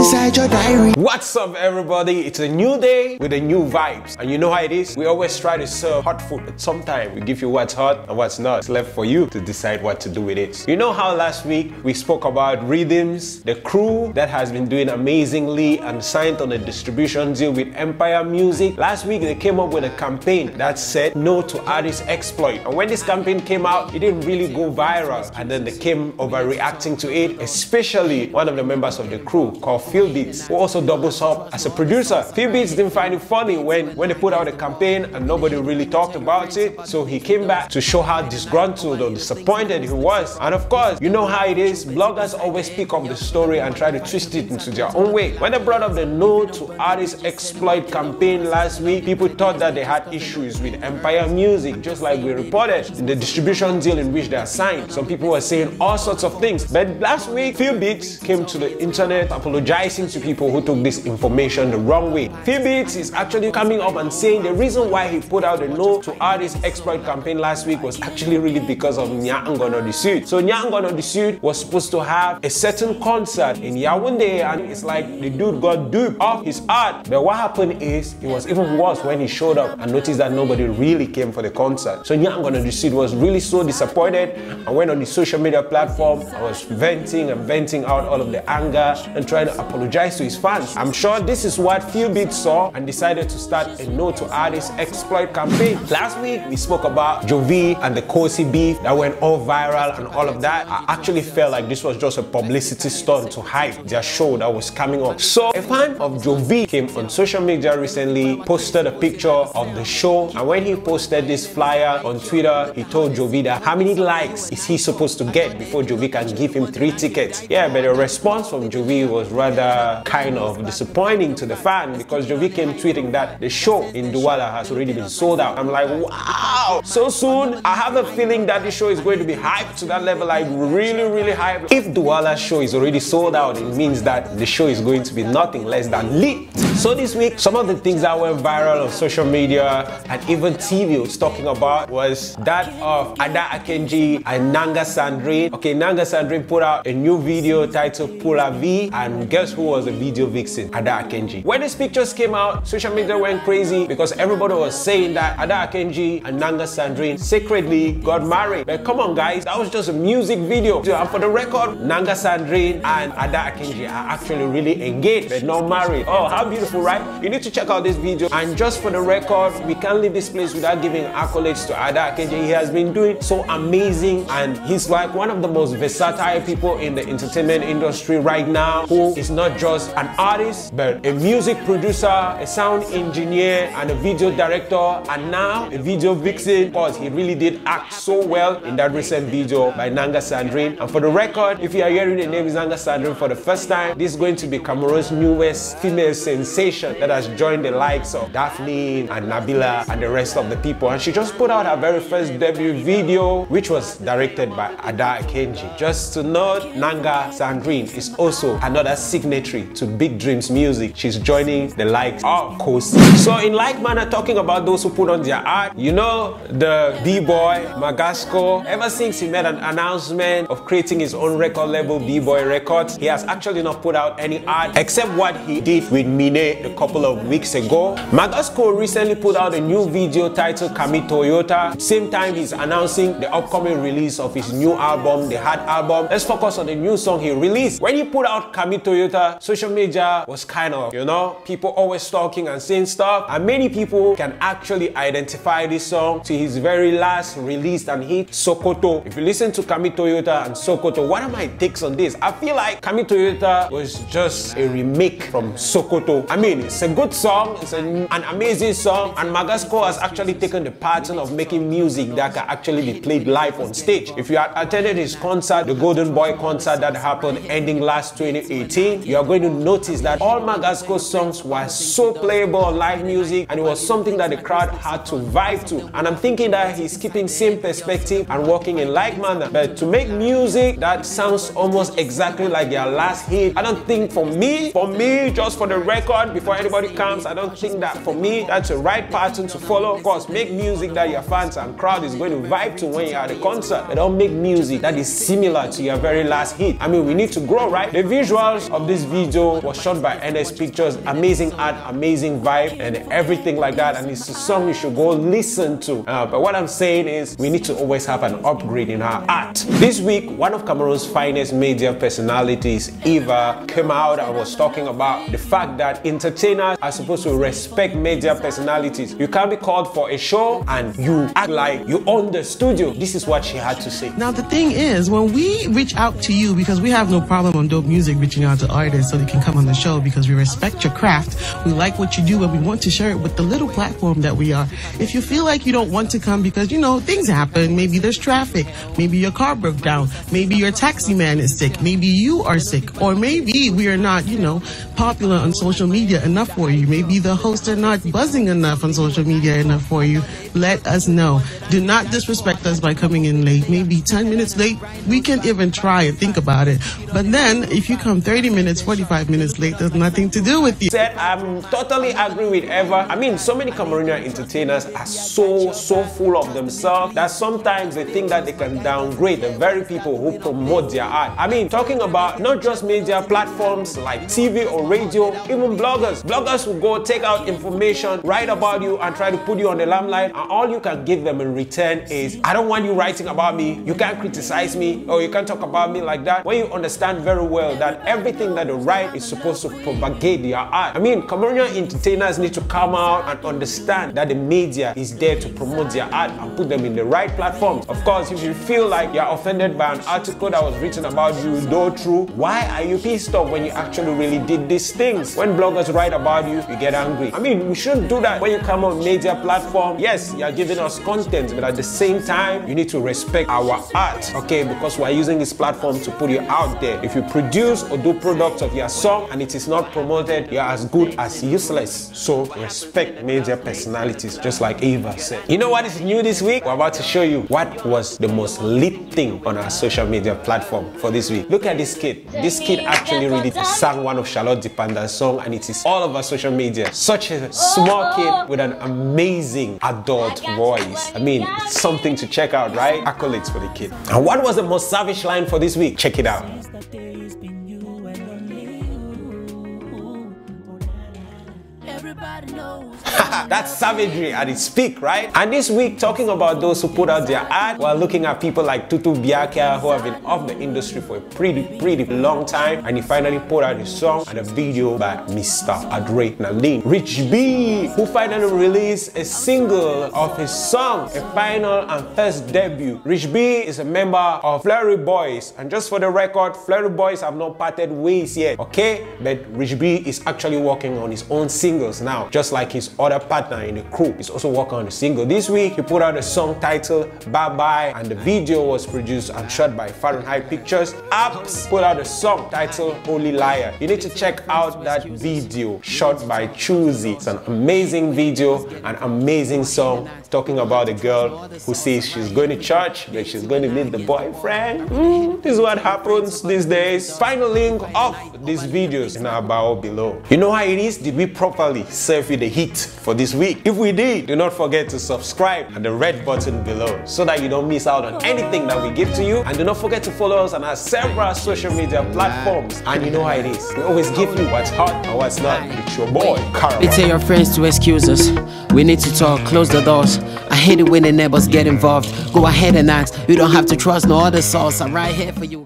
inside your diary. What's up, everybody? It's a new day with a new vibes, and you know how it is. We always try to serve hot food, but sometimes we give you what's hot and what's not. It's left for you to decide what to do with it. You know how last week we spoke about Rhythms, the crew that has been doing amazingly and signed on a distribution deal with Empire Music. Last week they came up with a campaign that said no to artist exploit, and when this campaign came out, it didn't really go viral, and then they came overreacting to it, especially one of the members of the crew called Phil Beats, who also doubles up as a producer. Phil Beats didn't find it funny when they put out a campaign and nobody really talked about it, so he came back to show how disgruntled or disappointed he was. And of course, you know how it is, bloggers always pick up the story and try to twist it into their own way. When they brought up the no to artist exploit campaign last week, people thought that they had issues with Empire Music, just like we reported in the distribution deal in which they are signed. Some people were saying all sorts of things, but last week Phil Beats came to the internet apologizing to people who took this information the wrong way. Phil Beats is actually coming up and saying the reason why he put out the no to artist exploit campaign last week was actually really because of Nyangono the Suit. So Nyangono the Suit was supposed to have a certain concert in Yaoundé, and it's like the dude got duped off his art. But what happened is it was even worse when he showed up and noticed that nobody really came for the concert. So Nyangono the Suit was really so disappointed and went on the social media platform. I was venting out all of the anger and trying to apologize to his fans. I'm sure this is what Phil Beats saw and decided to start a no to artist exploit campaign. Last week we spoke about Jovi and the Kosi beef that went all viral and all of that. I actually felt like this was just a publicity stunt to hype their show that was coming up. So a fan of Jovi came on social media recently, posted a picture of the show, and when he posted this flyer on Twitter, he told Jovi that how many likes is he supposed to get before Jovi can give him 3 tickets. Yeah, but the response from Jovi was rather kind of disappointing to the fan, because Jovi came tweeting that the show in Douala has already been sold out. I'm like, wow, so soon? I have a feeling that the show is going to be hyped to that level, like really hyped. If Douala's show is already sold out, it means that the show is going to be nothing less than lit. So this week, some of the things that went viral on social media and even TV was talking about was that of Adah Akenji and Nanga Sandre. Okay, Nanga Sandre put out a new video titled Pula V, and guess who was the video vixen? Adah Akenji. When these pictures came out, social media went crazy because everybody was saying that Adah Akenji and Nanga Sandre secretly got married. But come on guys, that was just a music video. And for the record, Nanga Sandre and Adah Akenji are actually really engaged but not married. Oh, how beautiful, right? You need to check out this video. And just for the record, we can't leave this place without giving accolades to Adah Akenji. He has been doing so amazing, and he's like one of the most versatile people in the entertainment industry right now, who is not just an artist but a music producer, a sound engineer, and a video director, and now a video vixen, because he really did act so well in that recent video by Nanga Sandre. And for the record, if you are hearing the name is Nanga Sandre for the first time, this is going to be Cameroon's newest female sensation that has joined the likes of Daphne and Nabila and the rest of the people. And she just put out her very first debut video, which was directed by Adah Akenji. Just to note, Nanga Sandre is also another signatory to Big Dreams Music. She's joining the likes of Kosi. So in like manner, talking about those who put on their art, you know, the B-boy Magasco, ever since he made an announcement of creating his own record label, B-Boy Records, he has actually not put out any art except what he did with Mine a couple of weeks ago. Magasco recently put out a new video titled Cami Toyota. Same time he's announcing the upcoming release of his new album, the Hard album. Let's focus on the new song he released. When he put out Cami Toyota, social media was kind of, you know, people always talking and saying stuff, and many people can actually identify this song to his very last released and hit, Sokoto. If you listen to Cami Toyota and Sokoto, what are my takes on this? I feel like Cami Toyota was just a remake from Sokoto. I mean, it's a good song, it's an amazing song, and Magasco has actually taken the pattern of making music that can actually be played live on stage. If you had attended his concert, the Golden Boy concert that happened ending last 2018, you are going to notice that all Magasco songs were so playable on live music, and it was something that the crowd had to vibe to. And I'm thinking that he's keeping same perspective and working in like manner. But to make music that sounds almost exactly like their last hit, I don't think for me, just for the record, before anybody comes, I don't think that for me, that's the right pattern to follow. Of course, make music that your fans and crowd is going to vibe to when you're at a concert, but don't make music that is similar to your very last hit. I mean, we need to grow, right? The visuals of this this video was shot by NS Pictures. Amazing art, amazing vibe, and everything like that. And it's a song you should go listen to. But what I'm saying is, we need to always have an upgrade in our art. This week, one of Cameroon's finest media personalities, Eva, came out and was talking about the fact that entertainers are supposed to respect media personalities. You can't be called for a show and you act like you own the studio. This is what she had to say. Now the thing is, when we reach out to you, because we have no problem on Dope Music reaching out to artists so they can come on the show, because we respect your craft, we like what you do, and we want to share it with the little platform that we are. If you feel like you don't want to come because, you know, things happen, maybe there's traffic, maybe your car broke down, maybe your taxi man is sick, maybe you are sick, or maybe we are not, you know, popular on social media enough for you, maybe the hosts are not buzzing enough on social media enough for you, let us know. Do not disrespect us by coming in late, maybe 10 minutes late. We can even try and think about it. But then if you come 30 minutes, 45 minutes late, there's nothing to do with you. I'm totally agree with Eva. I mean, so many Cameroonian entertainers are so full of themselves that sometimes they think that they can downgrade the very people who promote their art. I mean, talking about not just media platforms like TV or radio, even bloggers. Bloggers will go take out information, write about you, and try to put you on the limelight, and all you can give them in return is, I don't want you writing about me, you can't criticize me, or you can't talk about me like that. When you understand very well that everything that they write is supposed to propagate their art. I mean, Cameroonian entertainers need to come out and understand that the media is there to promote their art and put them in the right platforms. Of course, if you feel like you're offended by an article that was written about you, though true, why are you pissed off when you actually really did these things? When bloggers write about you, you get angry. I mean, we shouldn't do that when you come on media platform. Yes, you're giving us content, but at the same time, you need to respect our art, okay? Because we're using this platform to put you out there. If you produce or do products of your song and it is not promoted, you're as good as useless. So respect media personalities, just like Eva said. You know what is new this week? We're about to show you what was the most lit thing on our social media platform for this week. Look at this kid. This kid actually really sang one of Charlotte Dipanda's song, and it is all over social media. Such a small kid with an amazing adult voice. I mean, it's something to check out, right? Accolades for the kid. And what was the most savage line for this week? Check it out. That's savagery at its peak, right? And this week, talking about those who put out their art, we're looking at people like Tutu Biakia, who have been off the industry for a pretty long time, and he finally put out a song and a video by Mr. Adah Akenji. Rich B, who finally released a single of his song, a final and first debut. Rich B is a member of Flurry Boys, and just for the record, Flurry Boys have not parted ways yet, okay? But Rich B is actually working on his own singles now, just like his other partner in the crew is also working on the single. This week, he put out a song titled Bye Bye, and the video was produced and shot by Fahrenheit Pictures. Apps put out a song titled Holy Liar. You need to check out that video shot by Choosy. It's an amazing video, an amazing song talking about a girl who says she's going to church, but she's going to meet the boyfriend. This is what happens these days. Final link of these videos in our bio below. You know how it is? Did we properly serve you the heat for this week? If we did, do not forget to subscribe and the red button below so that you don't miss out on anything that we give to you. And do not forget to follow us on our several social media platforms. And you know how it is. We always give you what's hot and what's not. It's your boy, Karawa. They tell your friends to excuse us. We need to talk, close the doors. I hate it when the neighbors get involved. Go ahead and ask. You don't have to trust no other source. I'm right here for you.